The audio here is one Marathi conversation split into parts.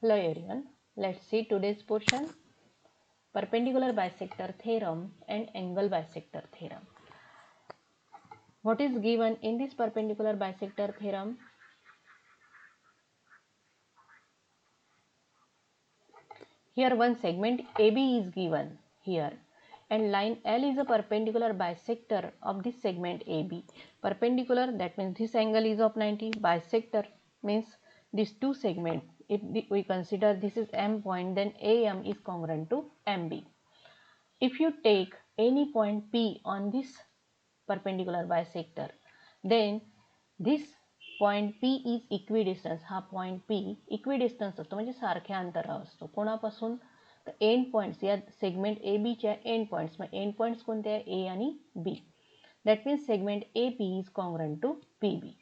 Hello everyone, let's see today's portion, perpendicular bisector theorem and angle bisector theorem. What is given in this perpendicular bisector theorem? Here one segment AB is given here and line L is a perpendicular bisector of this segment AB. Perpendicular, that means this angle is of 90, bisector means these two segments. If we consider this is M point, then AM is congruent to MB. If you take any point P on this perpendicular bisector, then this point P is equidistance. हा point P equidistance असतो, म्हणजे सारख्या अंतरावर असतो. कोणापासून? तर एंड पॉइंट्स, या सेगमेंट ए बीच्या एंड पॉइंट्स. मग एंड पॉइंट्स कोणते आहे? ए आणि B. That means segment A P is congruent to P B.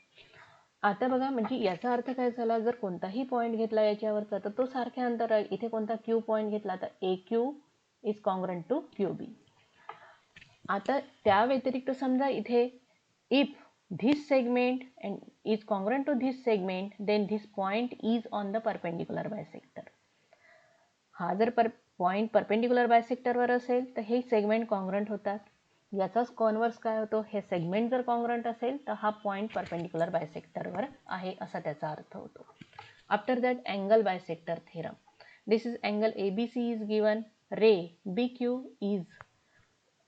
आता बघा, म्हणजे याचा अर्थ काय झाला, जर कोणताही पॉईंट घेतला याच्यावरचा तर तो सारख्या अंतर आहे. इथे कोणता क्यू पॉईंट घेतला तर A Q is congruent to Q B. आता त्या व्यतिरिक्त समजा इथे if this segment and is congruent to this segment, then this point is on the perpendicular bisector. हा जर पॉइंट परपेंडिक्युलर बायसेक्टर वर असेल तर हे सेगमेंट कॉन्ग्रंट होतात. याचाच कॉन्व्हर्स काय होतो, हे सेगमेंट जर कॉन्ग्रंट असेल तर हा पॉइंट परपेंडिक्युलर बायसेक्टर वर आहे असा त्याचा अर्थ होतो. After that angle bisector theorem. This is angle ABC is given, ray BQ is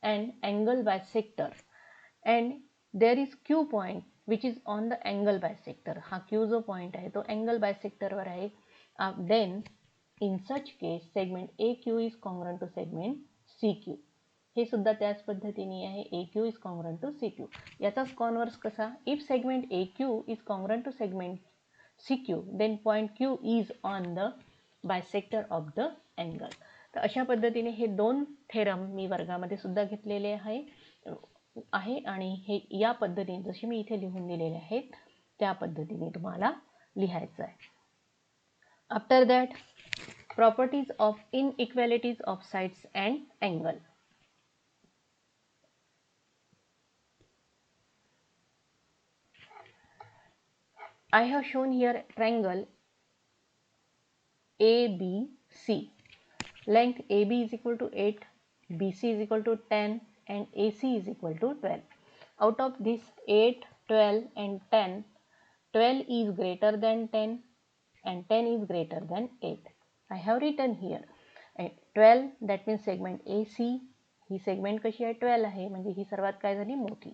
an angle bisector and there is Q point which is on the angle bisector. हा Q जो point आहे तो angle bisector वर आहे. Then in such case segment AQ is congruent to segment CQ. हे सुद्धा त्याच पद्धतीने आहे, AQ is congruent to CQ. याचाच कॉन्व्हर्स कसा? If segment AQ is congruent to segment CQ, then point Q is on the bisector of the angle. तर अशा पद्धतीने हे दोन थेरम मी वर्गामध्ये सुद्धा घेतलेले आहे आणि हे या पद्धतीने जसे मी इथे लिहून दिलेले आहेत त्या पद्धतीने तुम्हाला लिहायचं आहे. After that properties of inequalities of sides and angle. I have shown here triangle ABC. Length AB is equal to 8, BC is equal to 10 and AC is equal to 12. Out of this 8, 12 and 10, 12 is greater than 10 and 10 is greater than 8. I have written here 12, that means segment AC. He segment कशी आहे? 12 आहे, म्हणजे ही सर्वात काय झाली? मोठी.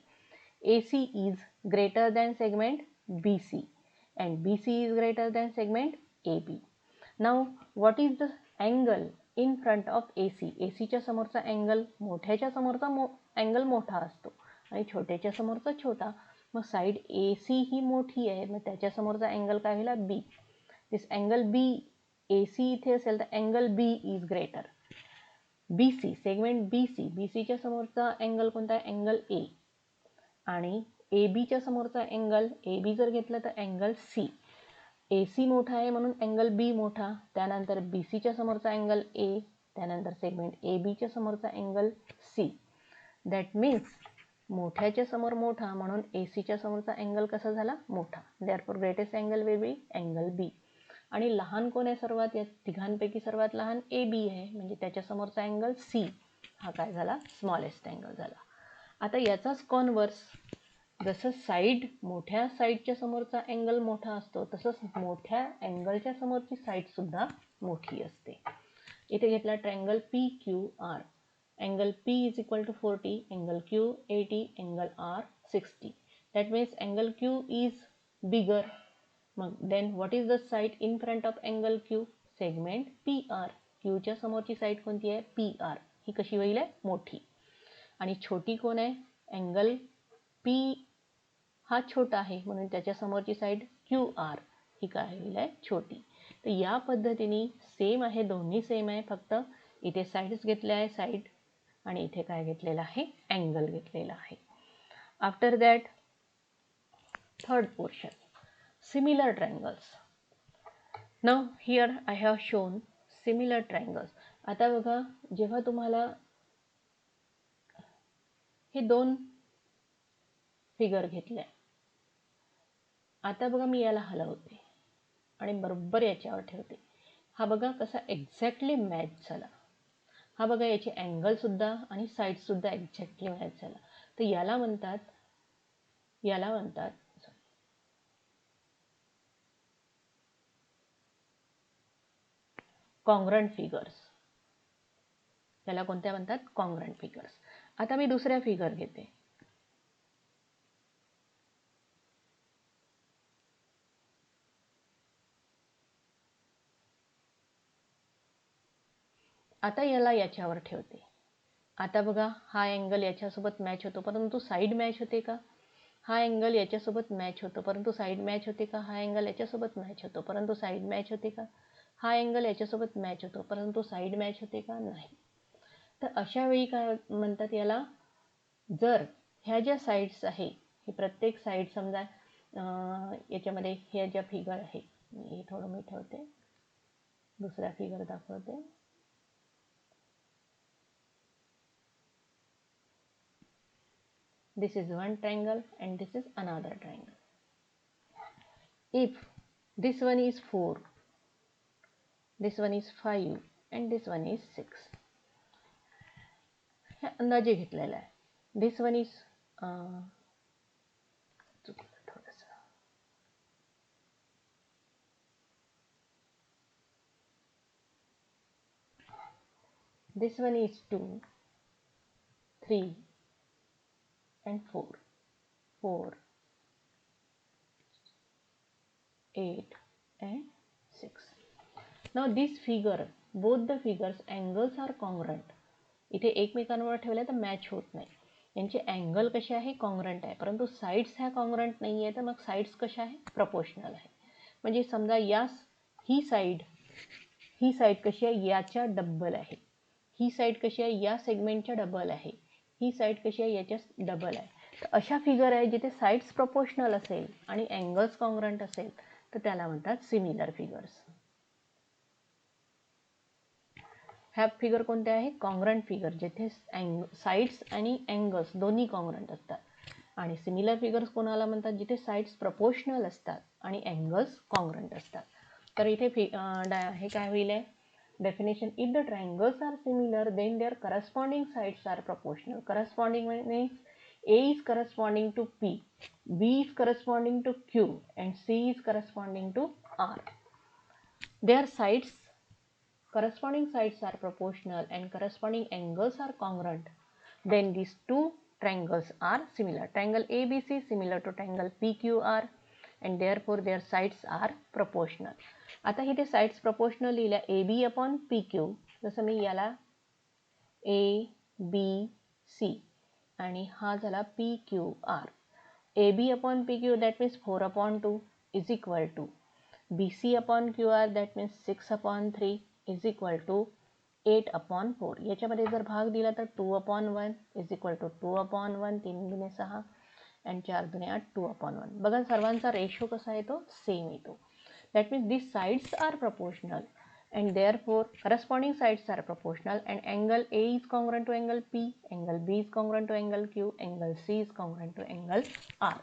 AC is greater than segment BC and BC is greater than segment AB. Now what is the angle in front of AC? AC च्या समोरचा अँगल, मोठ्याच्या समोरचा अँगल मोठा असतो आणि छोट्याच्या समोरचा छोटा. मग साइड AC ही मोठी आहे, मग त्याच्या समोरचा अँगल काय होईल? B. दिस अँगल B, AC इथे असेल तर angle B is greater. BC, segment BC, BC च्या समोरचा अँगल कोणता आहे? Angle A. आणि AB च्या समोरचा अँगल, AB जर घेतला तर अँगल C. AC मोठा आहे म्हणून अँगल B मोठा, त्यानंतर BC च्या समोरचा अँगल A, त्यानंतर सेगमेंट AB च्या समोरचा अँगल C. दॅट मीन्स मोठ्याच्या समोर मोठा म्हणून AC च्या समोरचा अँगल कसा झाला? मोठा. Therefore greatest angle will be angle B. आणि लहान कोण आहे सर्वात? या तिघांपैकी सर्वात लहान AB आहे, म्हणजे त्याच्या समोरचा अँगल C हा काय झाला? स्मॉलेस्ट अँगल झाला. आता याचाच कॉन्व्हर्स, जसं साइड, मोठ्या साइडच्या समोरचा अँगल मोठा असतो तसंच मोठ्या अँगलच्या समोरची साइड सुद्धा मोठी असते. इथे घेतला triangle PQR. Angle P is equal to 40, angle Q 80, angle R 60. That means angle Q is bigger. मग then what is the side in front of angle Q? Segment PR. Qच्या समोरची साइड कोणती आहे? PR. ही कशी होईल? आहे मोठी. आणि छोटी कोण आहे? अँगल P हा छोटा आहे म्हणून त्याच्या समोरची साइड QR ही काय होईल? आहे छोटी. तर या पद्धतीने सेम आहे, दोन्ही सेम आहे, फक्त इथे साइड्स घेतल्या आहे साइड आणि इथे काय घेतलेला आहे? अँगल घेतलेला आहे. After that third portion, similar triangles. Now here I have shown similar triangles. आता बघा, जेव्हा तुम्हाला हे दोन फिगर घेतले, आता बघा मी याला हलवते आणि बरोबर याच्यावर ठेवते. हा बघा कसा एक्झॅक्टली मॅच झाला. हा बघा याची अँगल सुद्धा आणि साईड सुद्धा एक्झॅक्टली मॅच झाला. तर याला म्हणतात कॉन्ग्रंट फिगर्स. त्याला कोणत्या म्हणतात? Congruent figures. आता मी दुसऱ्या फिगर घेते. आता याला याच्यावर ठेवते. आता बघा हा अँगल याच्यासोबत मॅच होतो परंतु साईड मॅच होते का? हा अँगल याच्यासोबत मॅच होतो परंतु साईड मॅच होते का? हा अँगल याच्यासोबत मॅच होतो परंतु साईड मॅच होते का? हा अँगल याच्यासोबत मॅच होतो परंतु साईड मॅच होते का? नाही. तर अशा वेळी काय म्हणतात याला, जर ह्या ज्या साईड्स आहे हे प्रत्येक साईड समजा याच्यामध्ये ह्या ज्या फिगर आहे, हे थोडं मी ठेवते, दुसरा फिगर दाखवते. This is one triangle and this is another triangle. If this one is 4, this one is 5 and this one is 6, हे अंदाजे घेतलेला आहे. This one is this one is 2, 3 and 4, 4, 8 and 6. Now this figure, both the figures angles are congruent. इथे एकमेकांवर ठेवल्या तर मॅच होत नाही. यांचे अँगल कसे आहे? कॉन्ग्रंट आहे. परंतु साईड्स ह्या कॉन्ग्रंट नाही आहे. तर मग साईड्स कशा आहे? प्रपोर्शनल आहे. म्हणजे समजा ही साईड कशी आहे? याच्या डबल आहे. ही साईड कशी आहे? या सेगमेंटच्या डबल आहे. ही साईड कशी आहे? याच्या डबल आहे. तर अशा फिगर आहे जिथे साईड्स प्रपोर्शनल असेल आणि अँगल्स कॉन्ग्रंट असेल तर त्याला म्हणतात सिमिलर फिगर्स. ह्या फिगर कोणत्या आहे? कॉन्ग्रंट फिगर, जिथे साईड्स आणि अँगल्स दोन्ही कॉन्ग्रंट असतात. आणि सिमिलर फिगर्स कोणाला म्हणतात? जिथे साईड्स प्रपोर्शनल असतात आणि अँगल्स कॉन्ग्रंट असतात. तर इथे हे काय होईल आहे? Definition: if the triangles are similar then their corresponding sides are proportional. Corresponding means A is corresponding to P, B is corresponding to Q and C is corresponding to R. Their corresponding sides are proportional and corresponding angles are congruent. Then these two triangles are similar. Triangle ABC is similar to triangle PQR and therefore their sides are proportional. आता इथे sides proportional लिहिल्या AB upon PQ. जसं मी याला ABC आणि हा झाला PQR. AB upon PQ that means 4 upon 2 is equal to BC upon QR that means 6 upon 3 is equal to 8 upon 4. याच्यामध्ये जर भाग दिला तर 2 upon 1 is equal to 2 upon 1, 3 दुने 6 and 4 दुने 8, 2 upon 1. बघा सर्वांचा रेशो कसा येतो? सेम येतो. That means these sides are proportional and therefore corresponding sides are proportional and angle A is congruent to angle P, angle B is congruent to angle Q, angle C is congruent to angle R.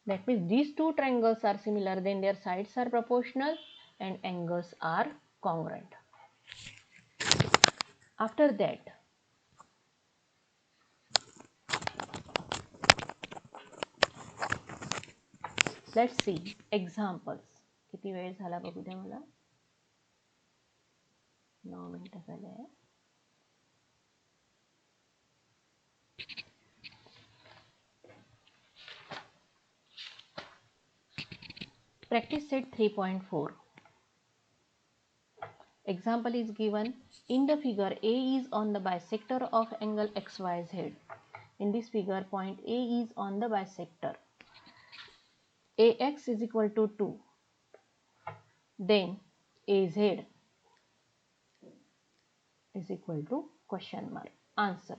That means these two triangles are similar, then their sides are proportional and angles are congruent. After that, let's see examples. किती वेळ झाला बघू द्या मला. 9 मिनिटं झाले आहे. Practice set 3.4. Example is given. In the figure, A is on the bisector of angle XYZ. In this figure, point A is on the bisector. AX is equal to 2. Then AZ is equal to question mark. Answer.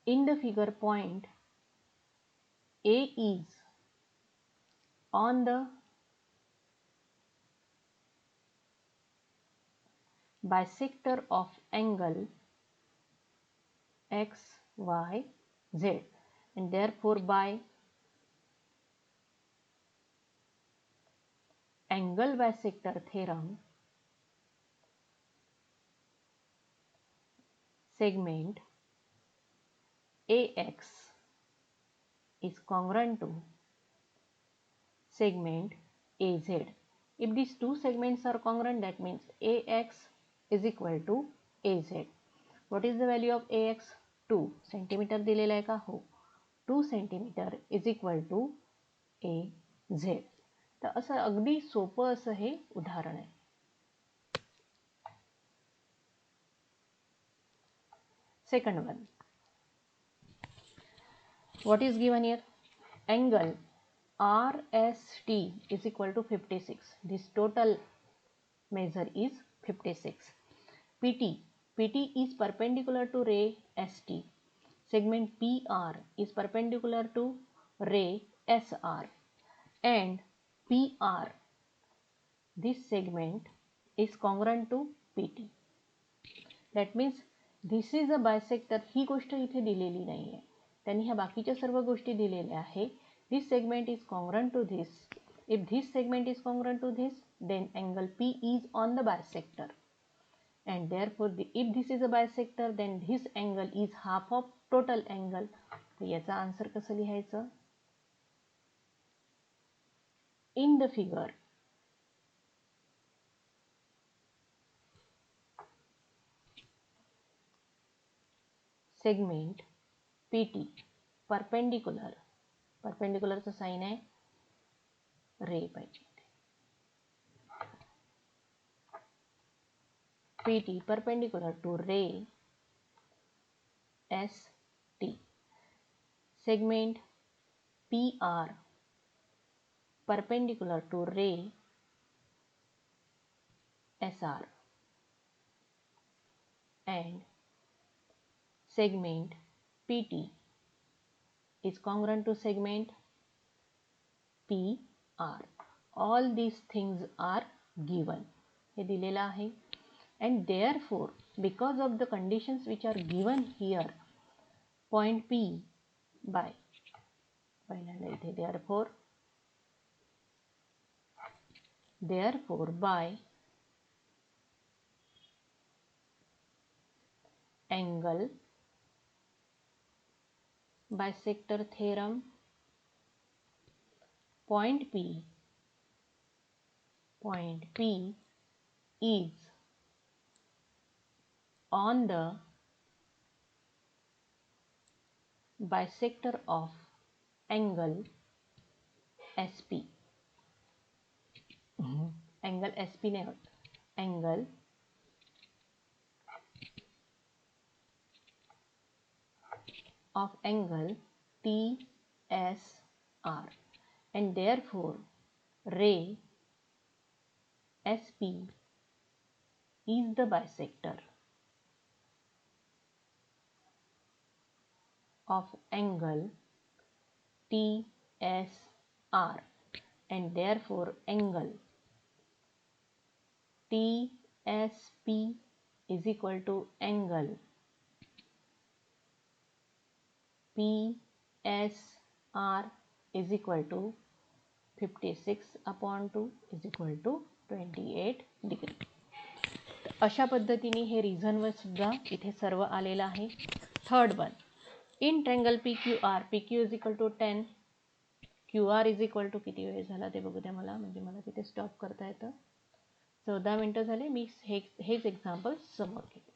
In the figure, point A is on the bisector of angle XYZ. y, z. And therefore by angle bisector theorem, segment AX is congruent to segment AZ. If these two segments are congruent, that means AX is equal to AZ. What is the value of AX? 2 centimetre दिलेला आहे का? हो. 2 centimetre is equal to AZ. तर असं अगदी सोपं असं हे उदाहरण आहे. Second one. What is given here? Angle RST is equal to 56. This total measure is 56. PT is perpendicular to ray ST. Segment PR is perpendicular to ray SR. And PR, this segment is congruent to PT. That means this is a bisector. ही गोष्ट इथे दिलेली नाही आहे. त्यांनी ह्या बाकीच्या सर्व गोष्टी दिलेल्या आहे. This segment is congruent to this. If this segment is congruent to this, then angle P is on the bisector. And therefore, if this is a bisector, then this angle is half of total angle. तर याचा आन्सर कसं लिहायचं? In the figure, segment PT परपेंडिकुलरचं साइन आहे रे पाहिजे. PT perpendicular to ray ST. Segment PR perpendicular to ray SR. And segment PT is congruent to segment PR. All these things are given. हे दिलेलं आहे. And therefore, because of the conditions which are given here, point P by therefore by angle bisector theorem, point P is on the bisector of angle SP. Angle SP नहीं होता, angle of angle TSR. And therefore ray SP is the bisector of angle TSR. And therefore angle TSP is equal to angle PSR is equal to 56/2 is equal to 28 degree. अशा पद्धतीने हे रिझनवर सुद्धा इथे सर्व आलेलं आहे. Third one, in triangle PQR, PQ is equal to 10, QR is equal to किती वेळ झाला ते बघू द्या मला, म्हणजे मला तिथे स्टॉप करता येतं. 14 मिनटं झाले. मी हेच एक्झाम्पल समोर घेते.